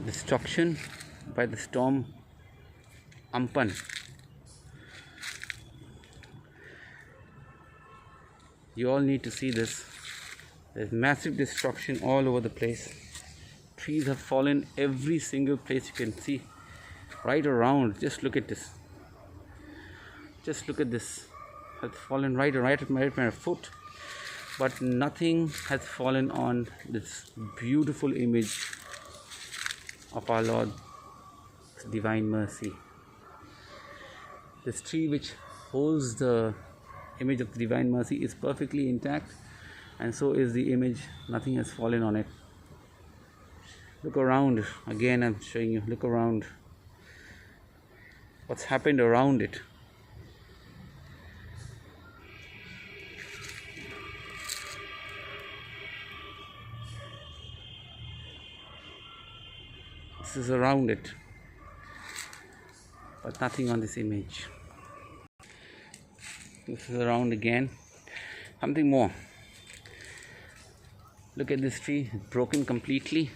destruction by the storm Ampan. You all need to see this. There's massive destruction all over the place. Trees have fallen every single place you can see. Right around. Just look at this. Just look at this. Has fallen right at my foot. But nothing has fallen on this beautiful image of our Lord's divine mercy. This tree which holds the image of the divine mercy is perfectly intact, and so is the image. Nothing has fallen on it. Look around. Again, I'm showing you. Look around. What's happened around it? This is around it, but nothing on this image. This is around again. Something more. Look at this tree. It's broken completely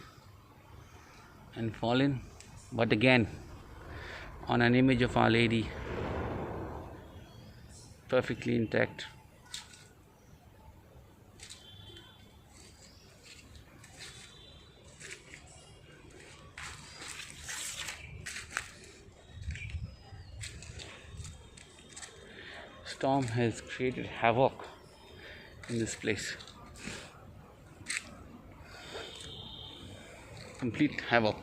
and fallen, but again on an image of Our Lady, perfectly intact. Storm has created havoc in this place. Complete havoc.